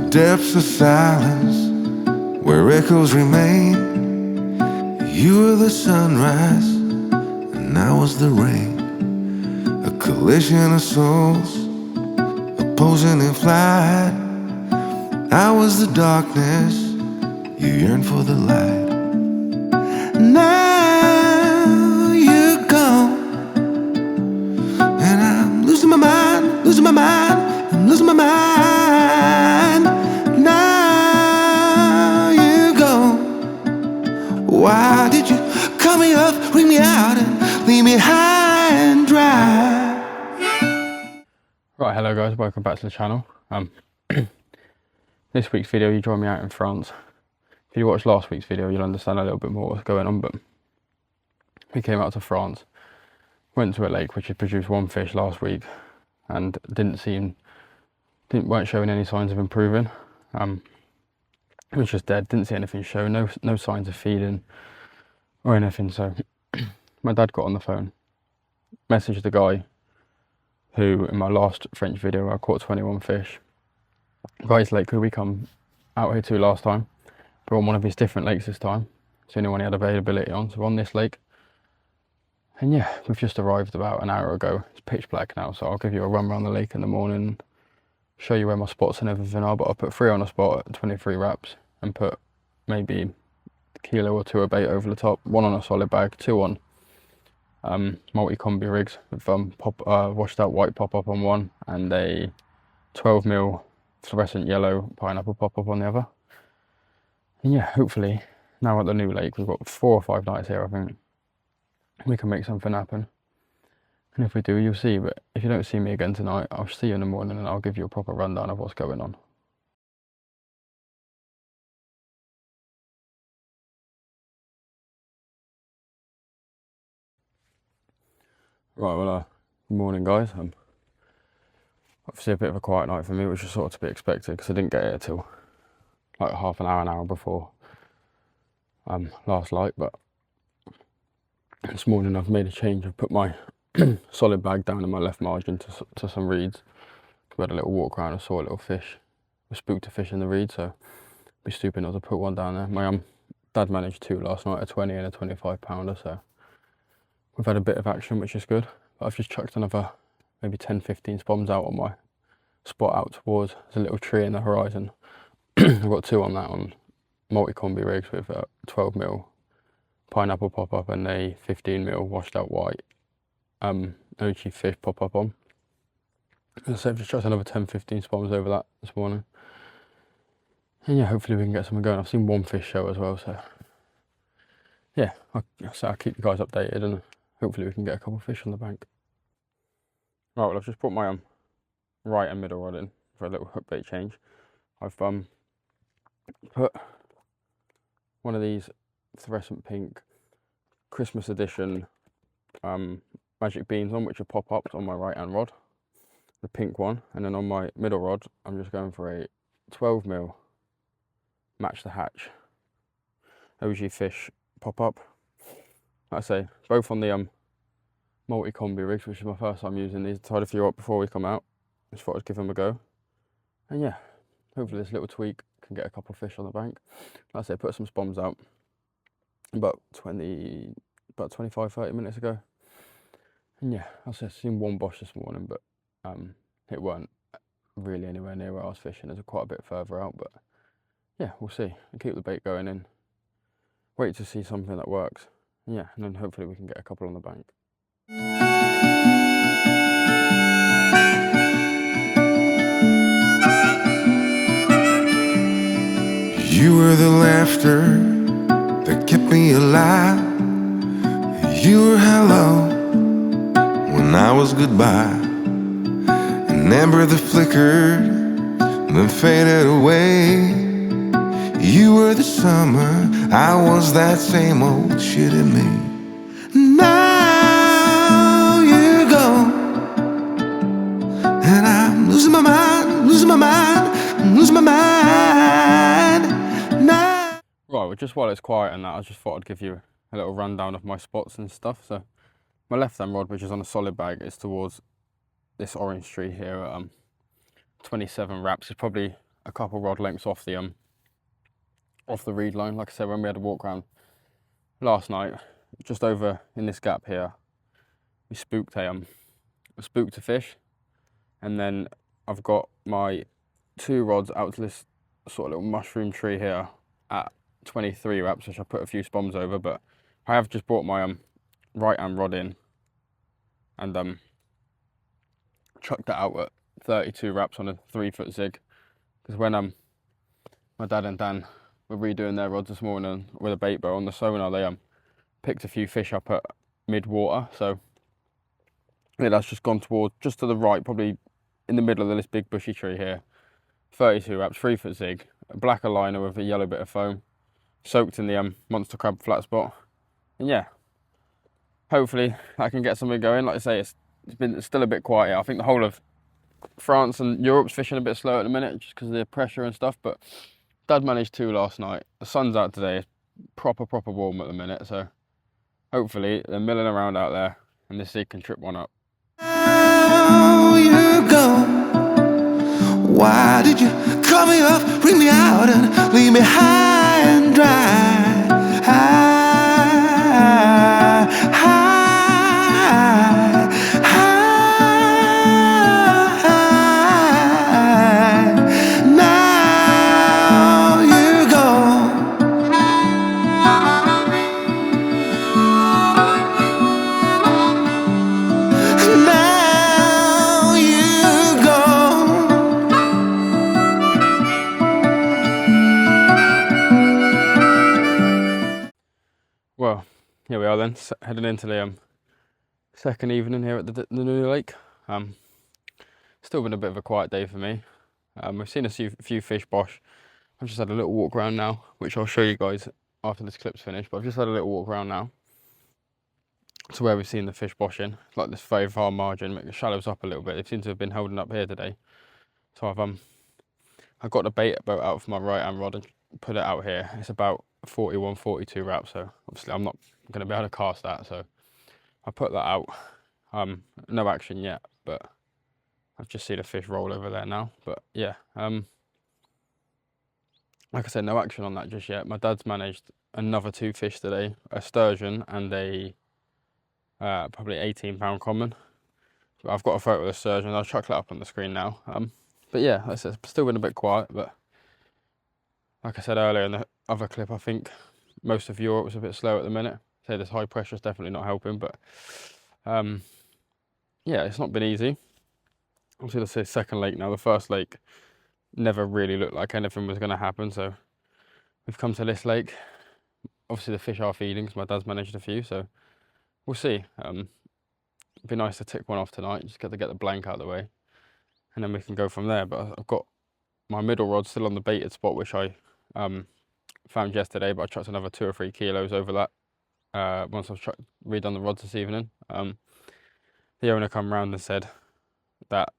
depths of silence where echoes remain. You were the sunrise and I was the rain, a collision of souls opposing in flight. I was the darkness, you yearned for the light. Now you're gone and I'm losing my mind, losing my mind, I'm losing my mind. Now you're gone. Why did you cut me up, ring me out and leave me high and dry? Right, hello guys, welcome back to the channel. This week's video you joined me out in France. If you watched last week's video you'll understand a little bit more what's going on, but we came out to France, went to a lake which had produced one fish last week and weren't showing any signs of improving. It was just dead, didn't see anything show, no signs of feeding or anything. So my dad got on the phone, messaged the guy who in my last French video I caught 21 fish. Guy's lake who we come out here to last time, but on one of his different lakes this time. It's the only one he had availability on, so on this lake. And yeah, we've just arrived about an hour ago. It's pitch black now, so I'll give you a run around the lake in the morning, show you where my spots and everything are. But I'll put 3 on a spot at 23 wraps and put maybe a kilo or 2 of bait over the top, 1 on a solid bag, 2 on multi-combi rigs with washed out white pop-up on one and a 12mm fluorescent yellow pineapple pop-up on the other. And yeah, hopefully now at the new lake, we've got 4 or 5 nights here, I think we can make something happen. And if we do, you'll see. But if you don't see me again tonight, I'll see you in the morning and I'll give you a proper rundown of what's going on. Right, well, good morning guys. Obviously a bit of a quiet night for me, which is sort of to be expected because I didn't get here till like half an hour before last light. But this morning I've made a change. I've put my solid bag down in my left margin to some reeds. We had a little walk around and saw a little fish. We spooked a fish in the reed, so it'd be stupid not to put one down there. My dad managed 2 last night, a 20 and a 25 pounder, so we've had a bit of action, which is good. But I've just chucked another maybe 10-15 spoms out on my spot out towards, there's a little tree in the horizon. I've got 2 on that on multi-combi rigs with a 12mm pineapple pop-up and a 15mm washed out white Ochi fish pop-up on. So I've just chucked another 10-15 spoms over that this morning. And yeah, hopefully we can get something going. I've seen 1 fish show as well, so yeah, I'll keep you guys updated and hopefully we can get a couple of fish on the bank. Right, well I've just put my right and middle rod in for a little hook bait change. I've put one of these fluorescent pink Christmas edition magic beans on, which are pop-ups on my right hand rod, the pink one, and then on my middle rod I'm just going for a 12mm match the hatch OG fish pop-up. Like I say, both on the multi-combi rigs, which is my first time using these. Tied a few up before we come out, just thought I'd give them a go. And yeah, hopefully this little tweak can get a couple of fish on the bank. Like I say, put some spoms out about 25-30 minutes ago. And yeah, I said, seen 1 bosh this morning, but it weren't really anywhere near where I was fishing. It's quite a bit further out, but yeah, we'll see. I'll keep the bait going in, wait to see something that works. Yeah, and then hopefully we can get a couple on the bank. You were the laughter that kept me alive. You were hello when I was goodbye. An ember that flickered then faded away. You were the summer, I was that same old shitty me. Now you're gone and I'm losing my mind, losing my mind, I'm losing my mind now. Right, well just while it's quiet and that, I just thought I'd give you a little rundown of my spots and stuff. So my left hand rod, which is on a solid bag, is towards this orange tree here at 27 wraps. It's probably a couple rod lengths off the reed line. Like I said, when we had a walk around last night, just over in this gap here, we spooked a fish, and then I've got my 2 rods out to this sort of little mushroom tree here at 23 wraps, which I put a few spombs over, but I have just brought my right hand rod in and chucked it out at 32 wraps on a 3-foot zig, because when my dad and Dan were redoing their rods this morning with a bait bow on the sonar, they picked a few fish up at mid-water. So yeah, that's just gone towards, just to the right, probably in the middle of this big bushy tree here. 32 wraps, 3-foot zig, a blacker liner with a yellow bit of foam, soaked in the monster crab flat spot. And yeah, hopefully I can get something going. Like I say, it's still a bit quiet. I think the whole of France and Europe's fishing a bit slow at the minute just because of the pressure and stuff, but Dad managed 2 last night. The sun's out today. It's proper warm at the minute, so hopefully they're milling around out there and this zig can trip one up. Now you go. Why did you cut me off, bring me out and leave me high and dry? Now you go. Now you go. Well, here we are then, heading into the second evening here at the new lake. Still been a bit of a quiet day for me. We've seen a few fish bosh. I've just had a little walk around now, which I'll show you guys after this clip's finished, but I've just had a little walk around now to where we've seen the fish boshing, like this very far margin, make the shallows up a little bit. They seem to have been holding up here today. So I've got the bait boat out for my right hand rod and put it out here. It's about 41, 42 wraps, so obviously I'm not going to be able to cast that, so I put that out. No action yet, but I've just seen a fish roll over there now. But yeah, like I said, no action on that just yet. My dad's managed another 2 fish today, a sturgeon and a probably 18-pound common. But I've got a photo of the sturgeon. I'll chuck that up on the screen now. But yeah, it's still been a bit quiet, but like I said earlier in the other clip, I think most of Europe was a bit slow at the minute. So this high pressure is definitely not helping, but yeah, it's not been easy. Obviously, this is second lake now. The first lake never really looked like anything was going to happen, so we've come to this lake. Obviously, the fish are feeding because my dad's managed a few, so we'll see. It'd be nice to tick one off tonight, just got to get the blank out of the way, and then we can go from there. But I've got my middle rod still on the baited spot, which I found yesterday, but I chucked another 2 or 3 kilos over that once I've redone the rods this evening. The owner come round and said that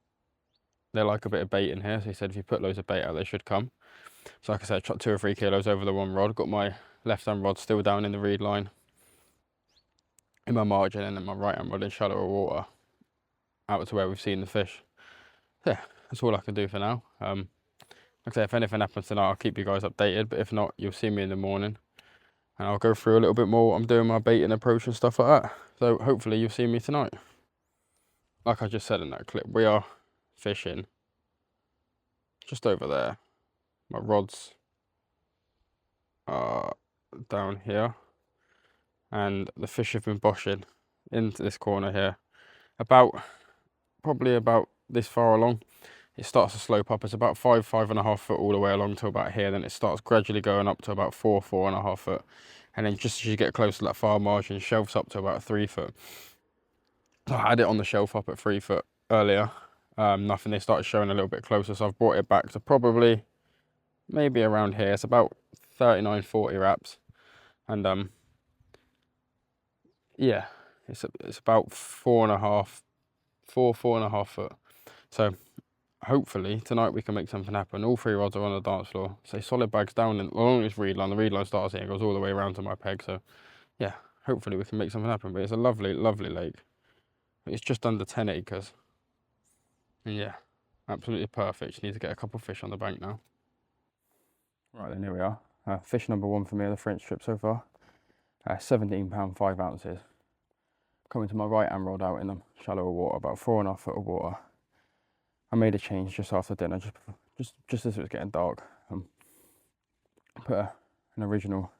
they like a bit of bait in here, so he said if you put loads of bait out, they should come. So like I said, I chucked 2 or 3 kilos over the one rod, got my left hand rod still down in the reed line in my margin, and then my right hand rod in shallower water out to where we've seen the fish. Yeah, that's all I can do for now. Like I say, if anything happens tonight, I'll keep you guys updated, but if not, you'll see me in the morning and I'll go through a little bit more what I'm doing, my baiting approach and stuff like that. So hopefully you'll see me tonight. Like I just said in that clip, we are fishing just over there. My rods are down here and the fish have been boshing into this corner here, probably about this far along. It starts to slope up. It's about 5.5 foot all the way along to about here, then it starts gradually going up to about 4.5 foot, and then just as you get close to that far margin, shelves up to about 3 foot. So I had it on the shelf up at 3 foot earlier. Nothing, they started showing a little bit closer, so I've brought it back to probably maybe around here. It's about 39, 40 wraps, and yeah, it's about 4.5 foot. So hopefully tonight we can make something happen. All 3 rods are on the dance floor. So solid bags down along this reed line. The reed line starts here and goes all the way around to my peg. So yeah, hopefully we can make something happen. But it's a lovely, lovely lake. It's just under 10 acres. And yeah, absolutely perfect. Just need to get a couple of fish on the bank now. Right then, here we are. Fish number 1 for me, the French trip so far. £17, 5 ounces. Coming to my right hand rod out in the shallower water, about 4.5 foot of water. I made a change just after dinner, just as it was getting dark. I put an original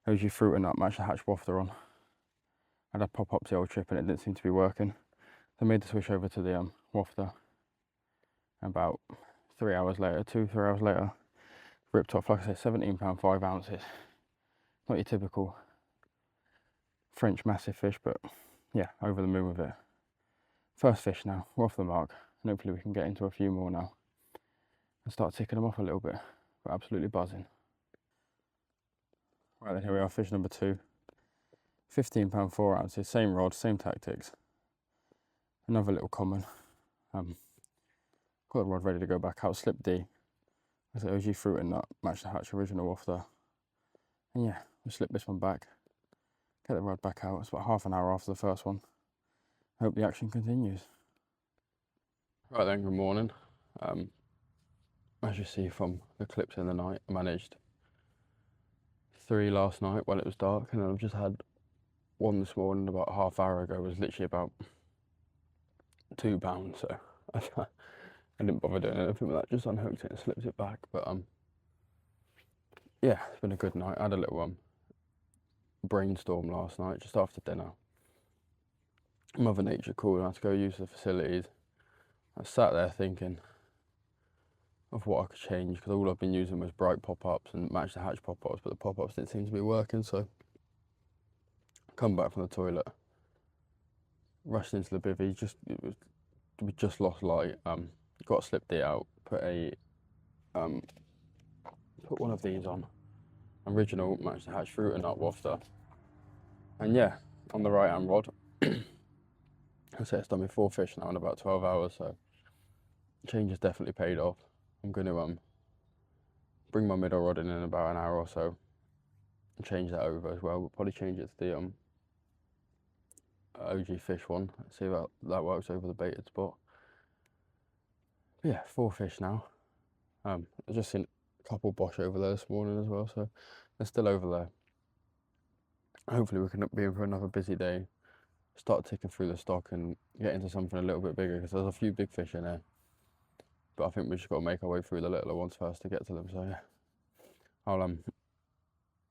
OG fruit and nut match the hatch wafter on. I had to pop up the old trip and it didn't seem to be working. So I made the switch over to the wafter. And about 3 hours later, 2-3 hours later, ripped off, like I said, £17, 5 ounces. Not your typical French massive fish, but yeah, over the moon with it. First fish now, we're off the mark, and hopefully we can get into a few more now and start ticking them off a little bit. We're absolutely buzzing. Right then, here we are, fish number 2. £15, 4 ounces, same rod, same tactics. Another little common. Got the rod ready to go back out, slip D. I said OG fruit and nut, match the hatch original wafter. And yeah, we'll slip this one back, get the rod back out. It's about half an hour after the first one. I hope the action continues. Right then, good morning. As you see from the clips in the night, I managed 3 last night while it was dark, and then I've just had 1 this morning about half hour ago. It was literally about £2, so I didn't bother doing anything with that, just unhooked it and slipped it back. But yeah, it's been a good night. I had a little brainstorm last night just after dinner. Mother Nature called and I had to go use the facilities. I sat there thinking of what I could change, because all I've been using was bright pop-ups and match the hatch pop-ups, but the pop-ups didn't seem to be working. So I come back from the toilet, rushed into the bivvy, we just lost light. Got a slip D out, put one of these on, original match the hatch fruit and nut wafter, and yeah, on the right hand rod. I say it's done me 4 fish now in about 12 hours, so change has definitely paid off. I'm going to bring my middle rod in about an hour or so and change that over as well. We'll probably change it to the OG fish one, see if that works over the baited spot. But yeah, 4 fish now. I've just seen a couple bosh over there this morning as well, so they're still over there. Hopefully we can be in for another busy day, start ticking through the stock and get into something a little bit bigger, because there's a few big fish in there. But I think we just got to make our way through the littler ones first to get to them. So yeah, I'll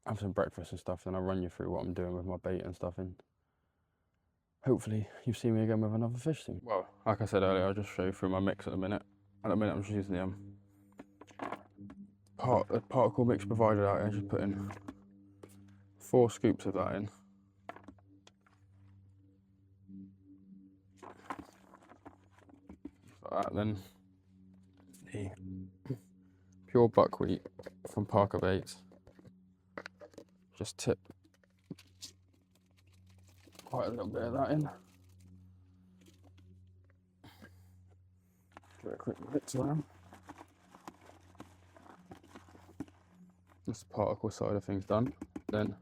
have some breakfast and stuff, then I'll run you through what I'm doing with my bait and stuff, and hopefully you see me again with another fish soon. Well, like I said earlier, I'll just show you through my mix at the minute. At the minute I'm just using the particle mix provided out here, just putting 4 scoops of that in. Like that, then the pure buckwheat from Parker Baits. Just tip quite a little bit of that in. Give it a quick mix around. That's the particle side of things done. Then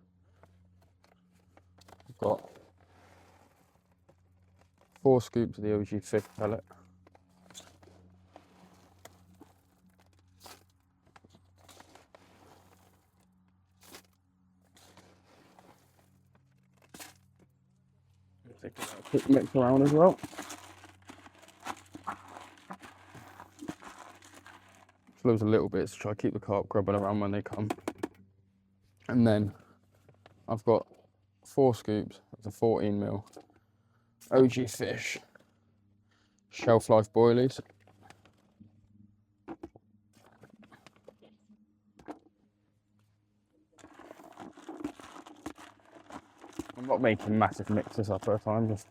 I've got 4 scoops of the OG fish pellet. Take a quick mix around as well. Loads of little bits to try to keep the carp grubbing around when they come. And then I've got 4 scoops of the 14mm OG fish shelf life boilies. I'm not making massive mixes up at a time, just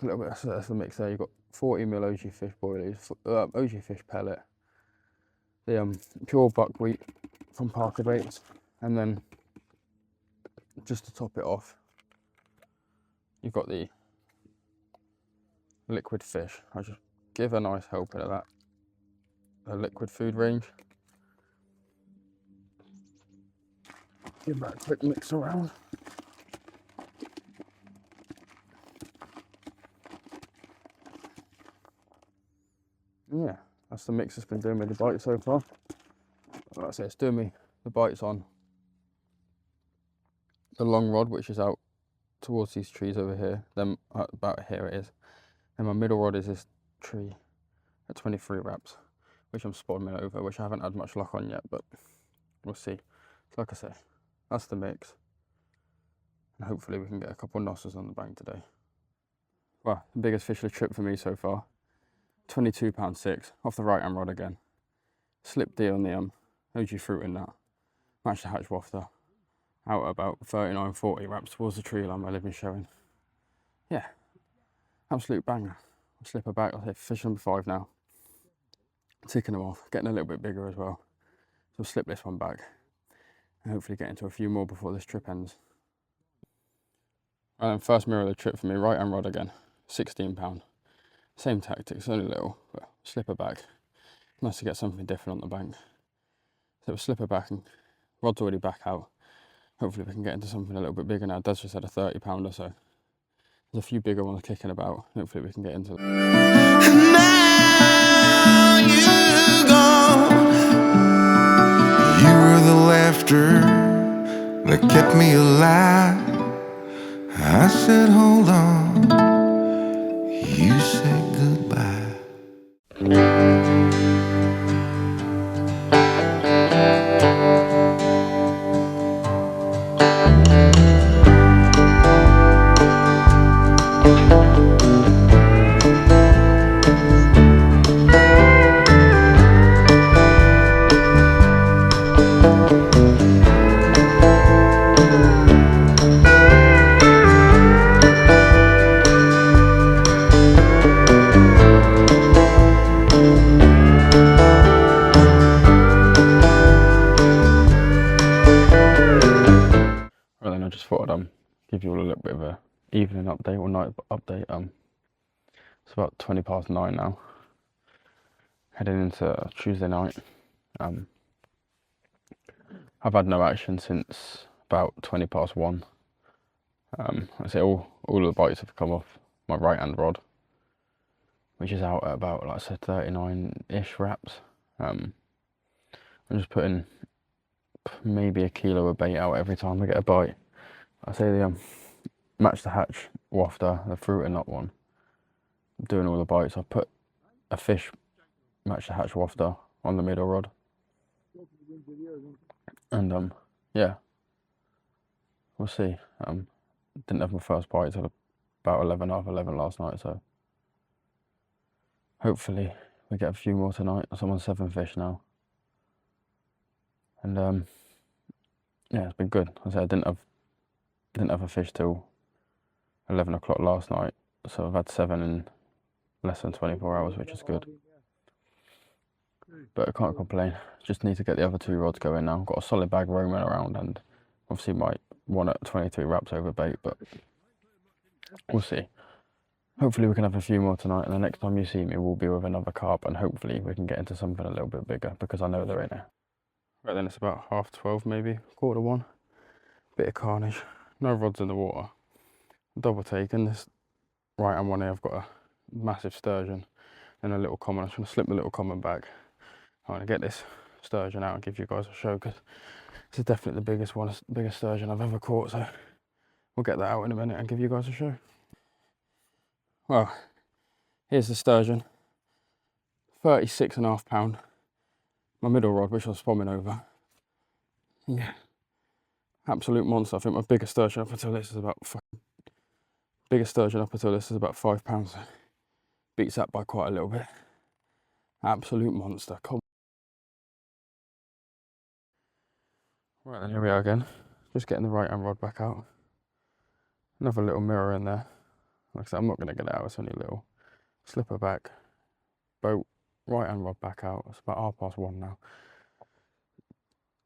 a little bit. So that's the mix there. You've got 40mm OG fish boilies, OG fish pellet, the pure buckwheat from Parker Baits, and then just to top it off, you've got the liquid fish. I just give a nice helping of that, the liquid food range. Give that a quick mix around. Yeah, That's the mix that's been doing me the bite so far. Like I say, it's doing me the bites on the long rod, which is out towards these trees over here. Then about here it is. And my middle rod is this tree at 23 wraps, which I'm spodding over, which I haven't had much luck on yet, but we'll see. Like I say, that's the mix. And hopefully we can get a couple of nosses on the bank today. Well, the biggest fish of the trip for me so far. £22.6 off the right hand rod again. Slip D on the OG fruit in that. Match the hatch wafter. Out at about 39-40 wraps towards the tree line my living showing. Yeah, absolute banger. Slip her back. I'll hit fish number 5 now. Ticking them off, getting a little bit bigger as well. So I'll slip this one back and hopefully get into a few more before this trip ends. And then first mirror of the trip for me, right hand rod again, £16. Same tactics, only little, but slip her back. Nice to get something different on the bank. So we'll slip her back and rod's already back out. Hopefully we can get into something a little bit bigger now. Dad's just had a 30 pounder, so there's a few bigger ones kicking about. Hopefully we can get into them. Now you're gone. You were the laughter that kept me alive. I said, hold on. You said goodbye. I just thought I'd give you all a little bit of a evening update or night update. It's about 20 past 9 now. Heading into Tuesday night. I've had no action since about 20 past 1. I say all of the bites have come off my right hand rod, which is out at about, like I said, 39-ish wraps. I'm just putting maybe a kilo of bait out every time I get a bite. I say the match the hatch wafter, the fruit and nut one, doing all the bites. I've put a fish match the hatch wafter on the middle rod, and yeah, we'll see. Didn't have my first bite till about 11 last night, so hopefully we get a few more tonight. I'm on 7 fish now, and yeah, it's been good. I said I didn't have a fish till 11 o'clock last night, so I've had 7 in less than 24 hours, which is good. But I can't complain. Just need to get the other 2 rods going now. Got a solid bag roaming around, and obviously my one at 23 wraps over bait, but we'll see. Hopefully we can have a few more tonight, and the next time you see me we'll be with another carp, and hopefully we can get into something a little bit bigger, because I know they're in there. Right then, it's about 12:30 maybe, 1:45. Bit of carnage. No rods in the water. Double taken. This right hand one here, I've got a massive sturgeon and a little common. I'm just going to slip the little common back. I'm going to get this sturgeon out and give you guys a show, because this is definitely the biggest sturgeon I've ever caught, so we'll get that out in a minute and give you guys a show. Well, here's the sturgeon, 36.5 pound. My middle rod, which I was spomming over. Yeah, absolute monster. I think my biggest sturgeon up until this is about £5. So beats that by quite a little bit. Absolute monster. Right then, here we are again. Just getting the right hand rod back out. Another little mirror in there. Like I said, I'm not going to get it out, it's only a little. Slipper back, boat, right hand rod back out. It's about 1:30 now.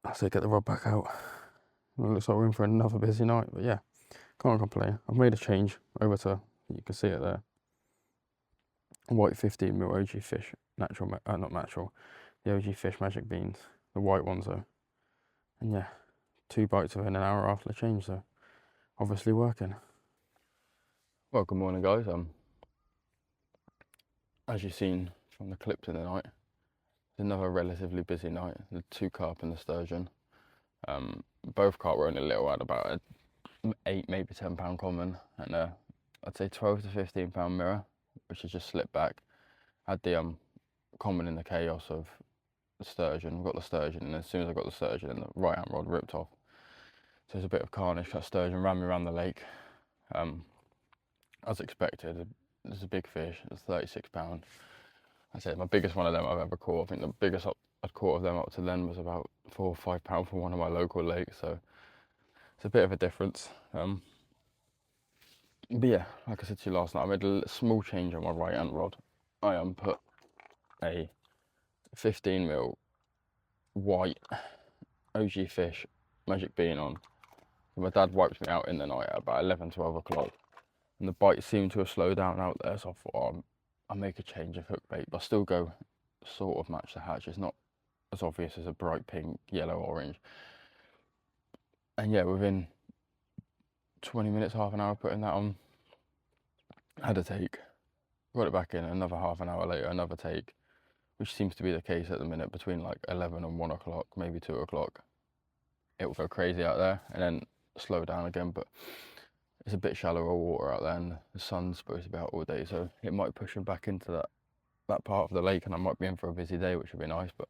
I say get the rod back out. It looks like we're in for another busy night, but yeah, can't complain. I've made a change over to, you can see it there, white 15mm OG Fish, not natural, the OG Fish Magic Beans, the white ones though. And yeah, 2 bites within an hour after the change, so obviously working. Well, good morning guys. As you've seen from the clips in the night, another relatively busy night. The 2 carp and the sturgeon. Both carp were only little, at about a 8, maybe 10 pound common, and I'd say 12 to 15 pound mirror, which has just slipped back. Had the common in the chaos of the sturgeon. Got the sturgeon, and as soon as I got the sturgeon, the right hand rod ripped off. So there's a bit of carnage. That sturgeon ran me around the lake. As expected, it's a big fish. It's 36 pound. I said my biggest one of them I've ever caught. I think the biggest I'd caught of them up to then was about 4 or 5 pound from one of my local lakes. So it's a bit of a difference. But yeah, like I said to you last night, I made a small change on my right hand rod. I put a 15mm white OG Fish Magic Bean on. My dad wiped me out in the night at about 11, 12 o'clock, and the bite seemed to have slowed down out there, so I thought, I'll make a change of hook bait, but I still go sort of match the hatch. It's not as obvious as a bright pink, yellow, orange. And yeah, within 20 minutes, half an hour putting that on, had a take, got it back in, another half an hour later, another take, which seems to be the case at the minute between like 11 and 1 o'clock, maybe 2 o'clock. It will go crazy out there and then slow down again, but it's a bit shallower water out there and the sun's supposed to be out all day, so it might push him back into that part of the lake, and I might be in for a busy day, which would be nice. But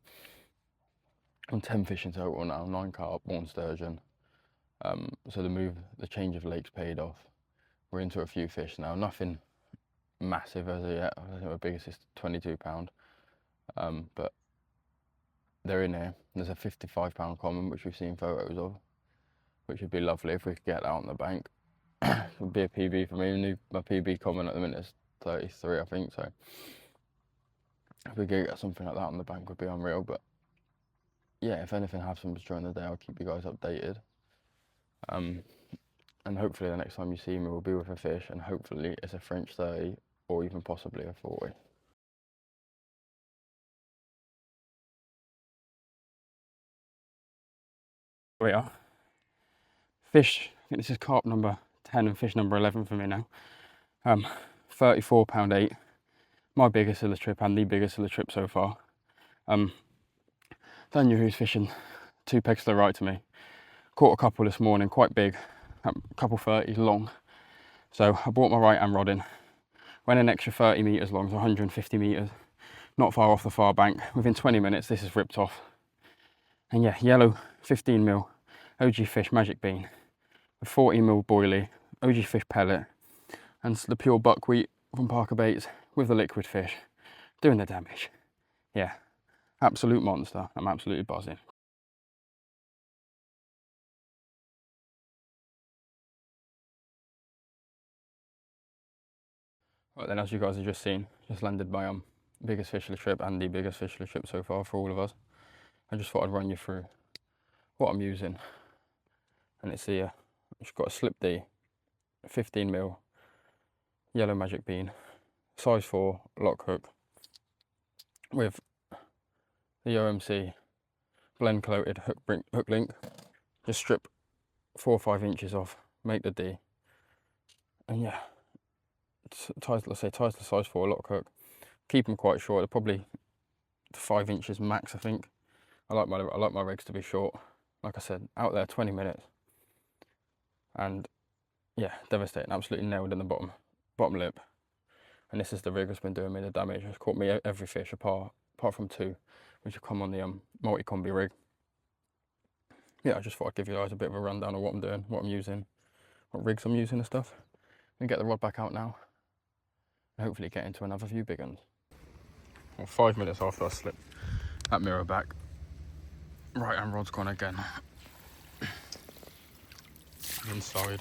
I'm 10 fish in total now, 9 carp, 1 sturgeon. So the change of lakes paid off. We're into a few fish now, nothing massive as of yet. I think my biggest is 22 pound, but they're in here. There's a 55 pound common, which we've seen photos of, which would be lovely if we could get that on the bank. It would be a PB for me. My PB common at the minute is 33, I think, so if we could get something like that on the bank would be unreal. But yeah, if anything happens during the day, I'll keep you guys updated. And hopefully the next time you see me will be with a fish, and hopefully it's a French 30 or even possibly a 40. Here we are. Fish, I think this is carp number 10 and fish number 11 for me now. 34 pound 8. My biggest of the trip and the biggest of the trip so far. Daniel, who's fishing 2 pegs to the right to me, caught a couple this morning, quite big, a couple 30s long. So I brought my right hand rod in, went an extra 30 metres long, so 150 metres, not far off the far bank. Within 20 minutes this is ripped off. And yeah, yellow 15mm OG Fish Magic Bean, a 40mm boilie, OG Fish pellet, and the pure buckwheat from Parker Baits with the liquid fish, doing the damage. Yeah, absolute monster. I'm absolutely buzzing. Right then, as you guys have just seen, just landed my biggest fish of the trip and the biggest fish of the trip so far for all of us. I just thought I'd run you through what I'm using. And it's the, I've got a Slip D 15mm yellow Magic Bean, size 4 lock hook with the OMC blend coated hook link. Just strip 4 or 5 inches off, make the D, and yeah, ties to size 4 lock hook. Keep them quite short. They're probably 5 inches max, I think. I like my rigs to be short. Like I said, out there 20 minutes, and yeah, devastating. Absolutely nailed in the bottom lip. And this is the rig that's been doing me the damage. It's caught me every fish apart from 2, which have come on the multi-combi rig. Yeah, I just thought I'd give you guys a bit of a rundown of what I'm doing, what I'm using, what rigs I'm using and stuff. And get the rod back out now, and hopefully get into another few big ones. Well, 5 minutes after I slipped that mirror back, right hand rod's gone again. Inside.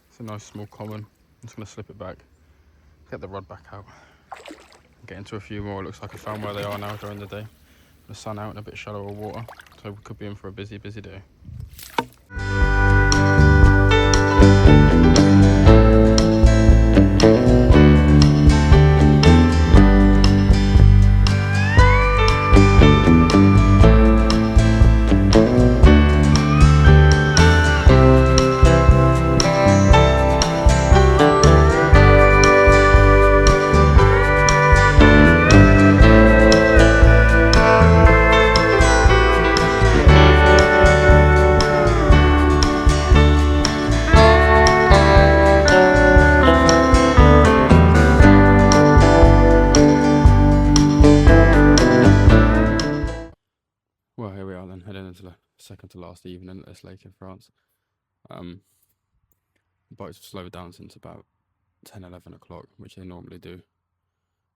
It's a nice small common. I'm just going to slip it back, get the rod back out, get into a few more. It looks like I found where they are now during the day. The sun out and a bit shallower water, so we could be in for a busy day. second to last evening at this lake in France. The boats have slowed down since about 10, 11 o'clock, which they normally do,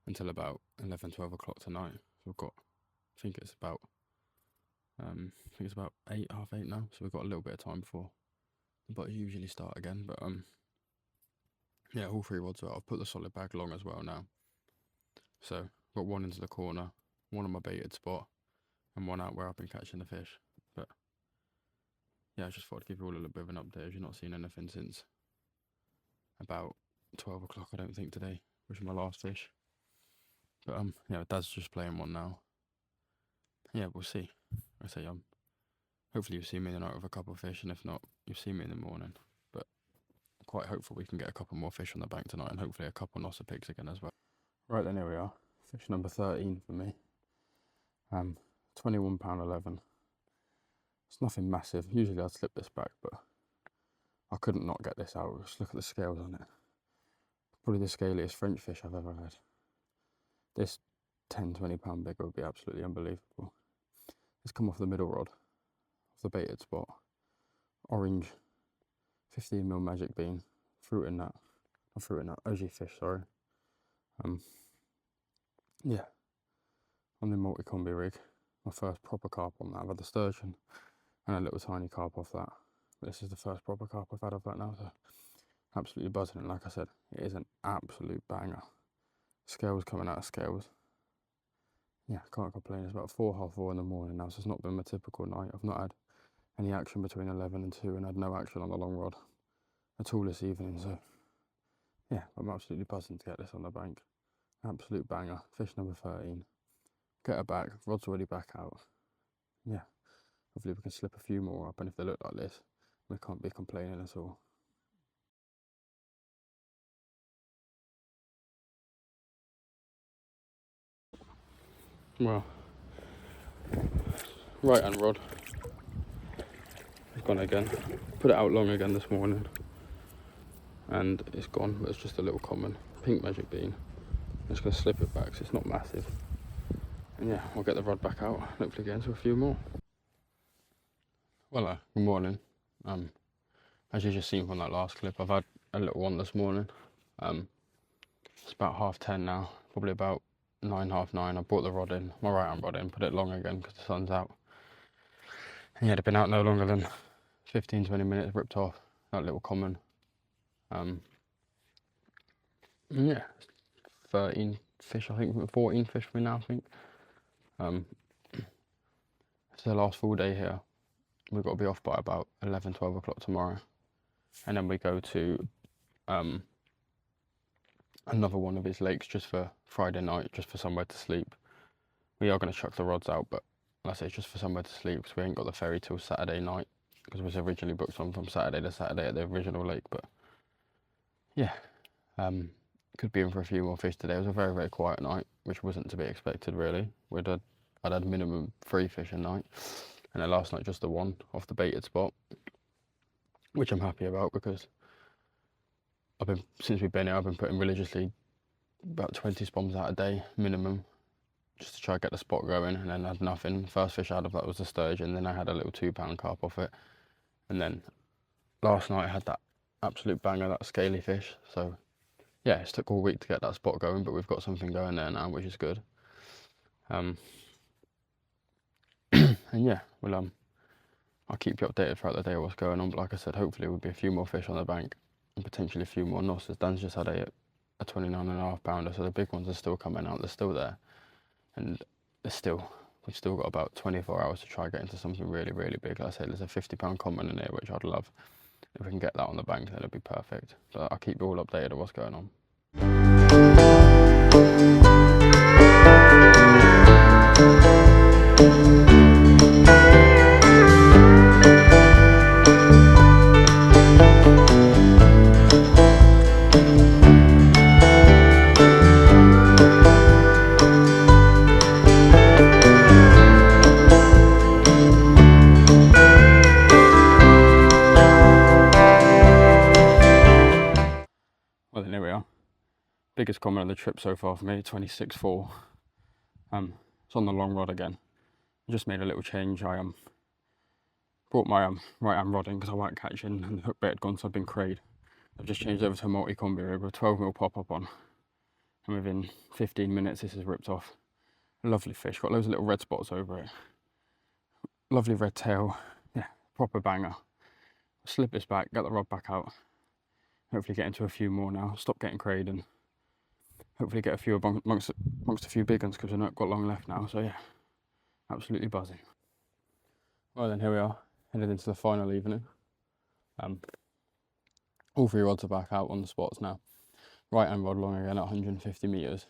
until about 11, 12 o'clock tonight. So we've got, I think it's about 8, half 8 now. So we've got a little bit of time before the boats usually start again. But yeah, all 3 rods are out. I've put the solid bag long as well now. So got one into the corner, one on my baited spot, and one out where I've been catching the fish. But yeah, I just thought I'd give you all a little bit of an update if you've not seen anything since about 12 o'clock, I don't think, today, which was my last fish. But yeah, Dad's just playing one now. Yeah, we'll see. I say hopefully you'll see me in the night with a couple of fish, and if not, you'll see me in the morning. But I'm quite hopeful we can get a couple more fish on the bank tonight, and hopefully a couple Nosser pigs again as well. Right then, here we are. Fish number 13 for me. £21.11. It's nothing massive. Usually I'd slip this back, but I couldn't not get this out. Just look at the scales on it. Probably the scaliest French fish I've ever had. This 10, £20 bigger would be absolutely unbelievable. It's come off the middle rod, off the baited spot. Orange, 15mm magic bean, Oji fish, sorry. Yeah, on the multi-combi rig, my first proper carp on that. I've had the sturgeon and a little tiny carp off that. But this is the first proper carp I've had off that now, so absolutely buzzing. And like I said, it is an absolute banger. Scales coming out of scales. Yeah, can't complain. It's about 4, half 4 in the morning now, so it's not been my typical night. I've not had any action between 11 and 2 and had no action on the long rod at all this evening, so yeah, I'm absolutely buzzing to get this on the bank. Absolute banger. Fish number 13. Get her back. Rod's already back out. Yeah, hopefully we can slip a few more up, and if they look like this, we can't be complaining at all. Well, right hand rod. It's gone again. Put it out long again this morning, and it's gone, but it's just a little common pink magic bean. I'm just going to slip it back so it's not massive. And yeah, I'll get the rod back out, hopefully get into a few more. Well, good morning. As you just seen from that last clip, I've had a little one this morning. It's about 10:30 now, probably about 9, half 9. I brought the rod in, my right hand rod in, put it long again because the sun's out. And yeah, they've been out no longer than 15, 20 minutes, ripped off that little common. Yeah, 13 fish, I think, 14 fish for me now, I think. It's the last full day here. We've got to be off by about 11, 12 o'clock tomorrow. And then we go to another one of his lakes just for Friday night, just for somewhere to sleep. We are going to chuck the rods out, but like I say, it's just for somewhere to sleep because we ain't got the ferry till Saturday night, because it was originally booked on from Saturday to Saturday at the original lake. But yeah, could be in for a few more fish today. It was a very, very quiet night, which wasn't to be expected really. I'd had minimum 3 fish a night, and then last night just the one off the baited spot, which I'm happy about because since we've been here, I've been putting religiously about 20 spoms out a day minimum, just to try to get the spot going, and then I had nothing. First fish out of that was the sturgeon, then I had a little £2 carp off it, and then last night I had that absolute banger, that scaly fish. So yeah, it's took all week to get that spot going, but we've got something going there now, which is good. And yeah, well, I'll keep you updated throughout the day of what's going on, but like I said, hopefully there'll be a few more fish on the bank and potentially a few more Nossers. Dan's just had a 29.5 pounder, so the big ones are still coming out, they're still there, and we've still got about 24 hours to try and get into something really, really big. Like I said, there's a £50 common in here, which I'd love. If we can get that on the bank, then it'd be perfect. But I'll keep you all updated on what's going on. Well, then here we are. Biggest comment of the trip so far for me, 26.4. It's on the long rod again. I just made a little change. I brought my right hand rod in because I weren't catching and the hook bait had gone, so I've been crayed. I've just changed over to a multi-combi rig with a 12mm pop-up on, and within 15 minutes this is ripped off. Lovely fish, got loads of little red spots over it. Lovely red tail, yeah, proper banger. Slip this back, get the rod back out. Hopefully get into a few more now, stop getting crayed, and hopefully get a few amongst a few big ones because I've not got long left now, so yeah, absolutely buzzing. Well then, here we are, headed into the final evening. All 3 rods are back out on the spots now. Right hand rod long again at 150 metres.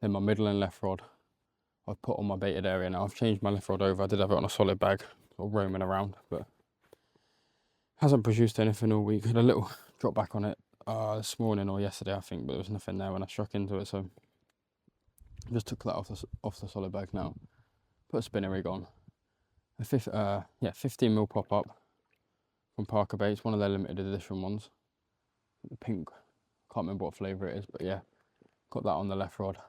Then my middle and left rod I've put on my baited area now. I've changed my left rod over. I did have it on a solid bag, sort of roaming around, but hasn't produced anything all week. Had a little drop back on it this morning or yesterday, I think, but there was nothing there when I struck into it, so just took that off the solid bag now. Put a spinner rig on. A 15mm pop up from Parker Baits, one of their limited edition ones. The pink, can't remember what flavour it is, but yeah, got that on the left rod.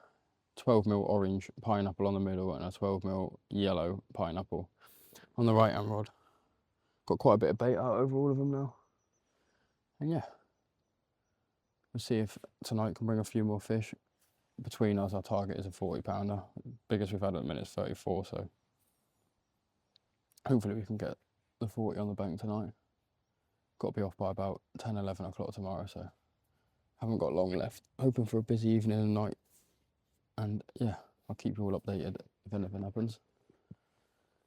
12mm orange pineapple on the middle and a 12mm yellow pineapple on the right hand rod. Got quite a bit of bait out over all of them now. And yeah, we'll see if tonight can bring a few more fish. Between us, our target is a 40-pounder. Biggest we've had at the minute is 34, so hopefully we can get the 40 on the bank tonight. Got to be off by about 10, 11 o'clock tomorrow, so haven't got long left. Hoping for a busy evening and night. And yeah, I'll keep you all updated if anything happens.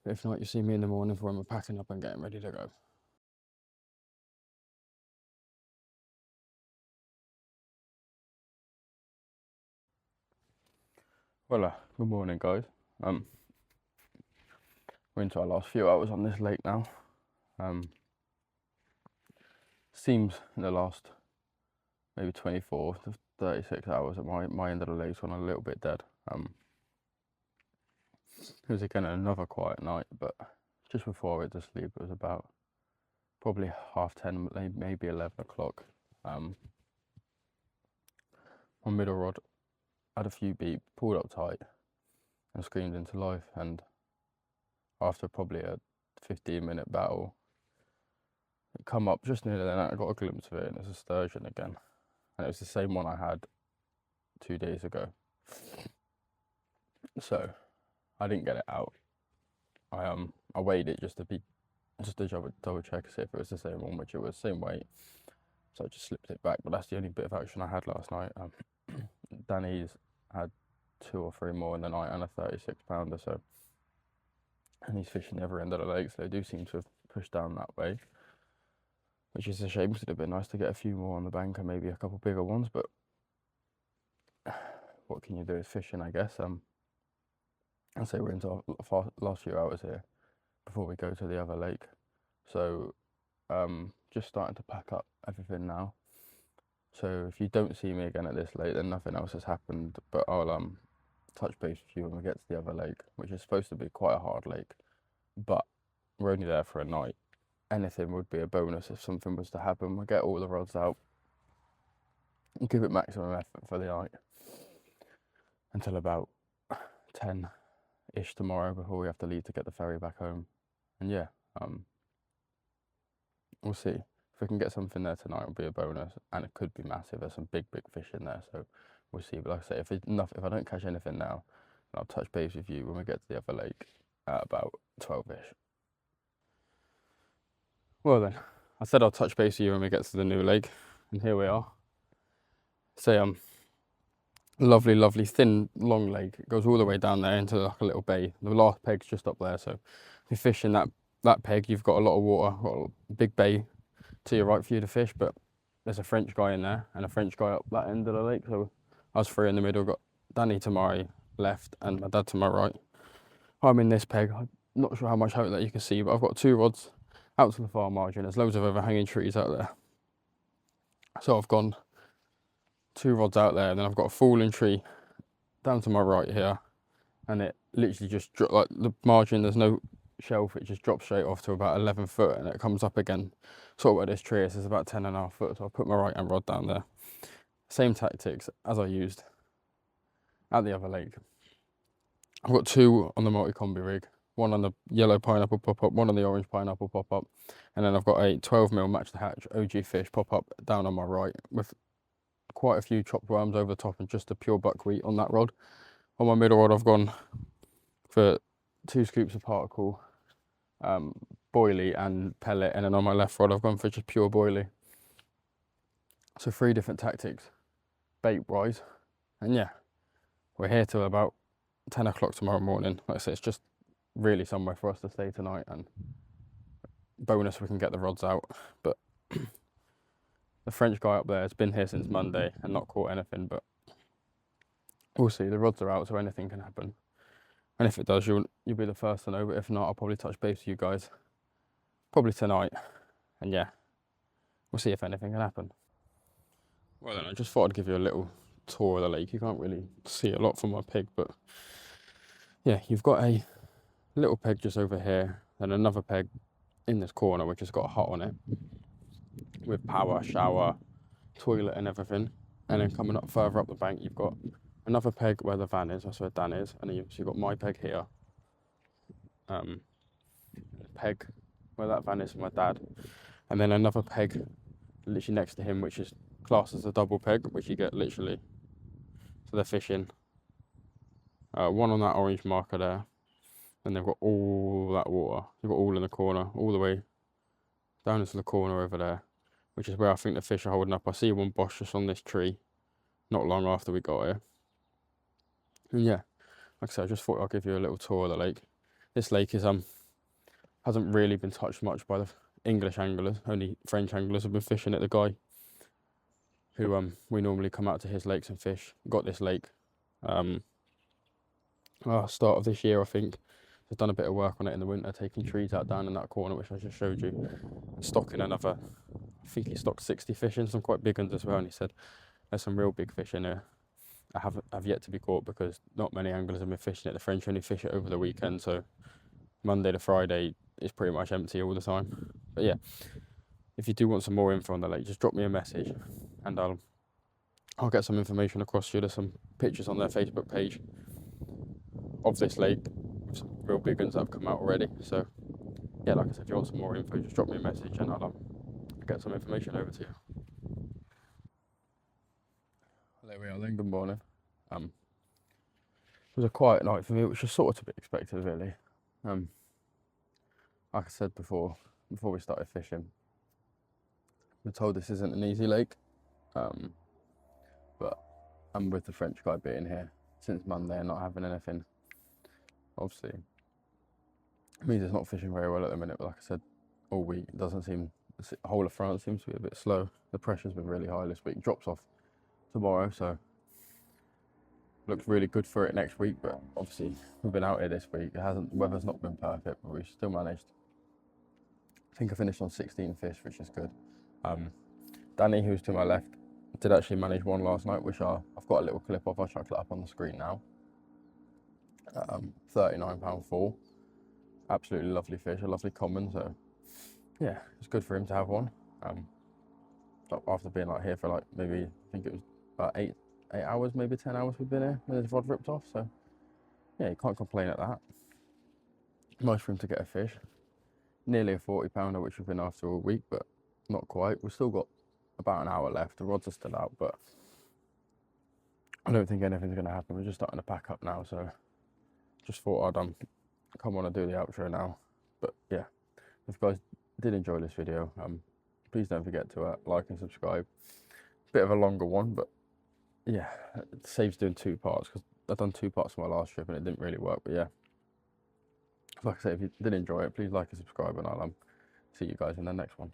But if not, you see me in the morning for when we're packing up and getting ready to go. Well, good morning, guys. We're into our last few hours on this lake now. Seems in the last maybe 24 to 36 hours at my end of the lake's gone a little bit dead. It was again another quiet night, but just before I went to sleep, it was about probably 10:30, maybe 11 o'clock. My middle rod had a few beep, pulled up tight, and screamed into life. And after probably a 15-minute battle, it come up just near then. I got a glimpse of it, and it's a sturgeon again, and it was the same one I had 2 days ago. So I didn't get it out. I weighed it just to double check to see if it was the same one, which it was, same weight. So I just slipped it back, but that's the only bit of action I had last night. Danny's had 2 or 3 more in the night and a 36-pounder, so, and he's fishing the other end of the lake, so they do seem to have pushed down that way, which is a shame because it'd have been nice to get a few more on the bank and maybe a couple bigger ones, but what can you do? It's fishing, I guess. I'd say we're into our last few hours here before we go to the other lake, so just starting to pack up everything now. So if you don't see me again at this lake, then nothing else has happened, but I'll touch base with you when we get to the other lake, which is supposed to be quite a hard lake, but we're only there for a night. Anything would be a bonus if something was to happen. We'll get all the rods out and give it maximum effort for the night until about 10-ish tomorrow before we have to leave to get the ferry back home. And yeah, we'll see. If we can get something there tonight, it'll be a bonus, and it could be massive. There's some big fish in there, so we'll see. But like I say, if I don't catch anything now, I'll touch base with you when we get to the other lake at about 12-ish. Well then, I said I'll touch base with you when we get to the new lake, and here we are. Say lovely, lovely, thin, long lake. It goes all the way down there into like a little bay. The last peg's just up there, so if you're fishing that peg, you've got a lot of water, got a big bay to your right for you to fish, but there's a French guy in there and a French guy up that end of the lake, so us 3 in the middle. Got Danny to my left and my dad to my right. I'm in this peg. I'm not sure how much out that you can see, but I've got 2 rods out to the far margin. There's loads of overhanging trees out there, so I've gone 2 rods out there, and then I've got a fallen tree down to my right here, and it literally just dropped, like the margin, there's no shelf, it just drops straight off to about 11 foot, and it comes up again sort of where this tree is about 10.5 foot. So I'll put my right hand rod down there, same tactics as I used at the other lake. I've got 2 on the multi-combi rig, one on the yellow pineapple pop-up, one on the orange pineapple pop-up, and then I've got a 12mm Match the Hatch OG Fish pop-up down on my right with quite a few chopped worms over the top and just a pure buckwheat on that rod. On my middle rod I've gone for 2 scoops of particle, boilie and pellet, and then on my left rod I've gone for just pure boilie. So 3 different tactics bait wise, and yeah, we're here till about 10 o'clock tomorrow morning. Like I said, it's just really somewhere for us to stay tonight, and bonus we can get the rods out. But the French guy up there has been here since Monday and not caught anything, but we'll see. The rods are out, so anything can happen, and if it does, you'll be the first to know. But if not, I'll probably touch base with you guys probably tonight, and yeah, we'll see if anything can happen. Well then, I just thought I'd give you a little tour of the lake. You can't really see a lot from my pig, but yeah, you've got a little peg just over here, and another peg in this corner which has got a hut on it with power, shower, toilet and everything. And then coming up further up the bank, you've got another peg where the van is, that's where Dan is, and then you've got my peg here, peg where that van is for my dad, and then another peg literally next to him which is classed as a double peg, which you get literally for the fishing. One on that orange marker there, and they've got all that water. You've got all in the corner, all the way down into the corner over there, which is where I think the fish are holding up. I see one boss just on this tree not long after we got here. And yeah, like I said, I just thought I'd give you a little tour of the lake. This lake is hasn't really been touched much by the English anglers. Only French anglers have been fishing it. The guy who we normally come out to his lakes and fish got this lake start of this year, I think. I've done a bit of work on it in the winter, taking trees out down in that corner which I just showed you, stocking another, I think he stocked 60 fish in, some quite big ones as well, and he said there's some real big fish in here. I have yet to be caught because not many anglers have been fishing it. The French only fish it over the weekend, so Monday to Friday is pretty much empty all the time. But yeah, if you do want some more info on the lake, just drop me a message and I'll get some information across to you. There's some pictures on their Facebook page of this lake, some real big ones that have come out already. So yeah, like I said, if you want some more info, just drop me a message and I'll get some information over to you. There we are then, good morning. It was a quiet night for me, which was sort of to be expected really. Like I said before we started fishing, we're told this isn't an easy lake, but I'm with the French guy being here since Monday and not having anything. Obviously, it means it's not fishing very well at the minute, but like I said, all week it doesn't seem, the whole of France seems to be a bit slow. The pressure's been really high this week, drops off tomorrow, so looks really good for it next week. But obviously we've been out here this week, weather's not been perfect, but we still managed. I think I finished on 16 fish, which is good. Danny, who's to my left, did actually manage one last night, which I've got a little clip of. I'll chuck it up on the screen now. £39 full. Absolutely lovely fish, a lovely common. So yeah, it's good for him to have one. After being like here for like maybe, I think it was about 8 hours, maybe 10 hours we've been here with his rod ripped off. So yeah, you can't complain at that. Nice for him to get a fish. Nearly a 40 pounder, which we've been after all week, but not quite. We've still got about an hour left. The rods are still out, but I don't think anything's going to happen. We're just starting to pack up now, so just thought I'd come on and do the outro now. But yeah, if you guys did enjoy this video, please don't forget to like and subscribe. Bit of a longer one, but yeah, it saves doing 2 parts because I've done 2 parts for my last trip and it didn't really work. But yeah, like I said, if you did enjoy it, please like and subscribe, and I'll see you guys in the next one.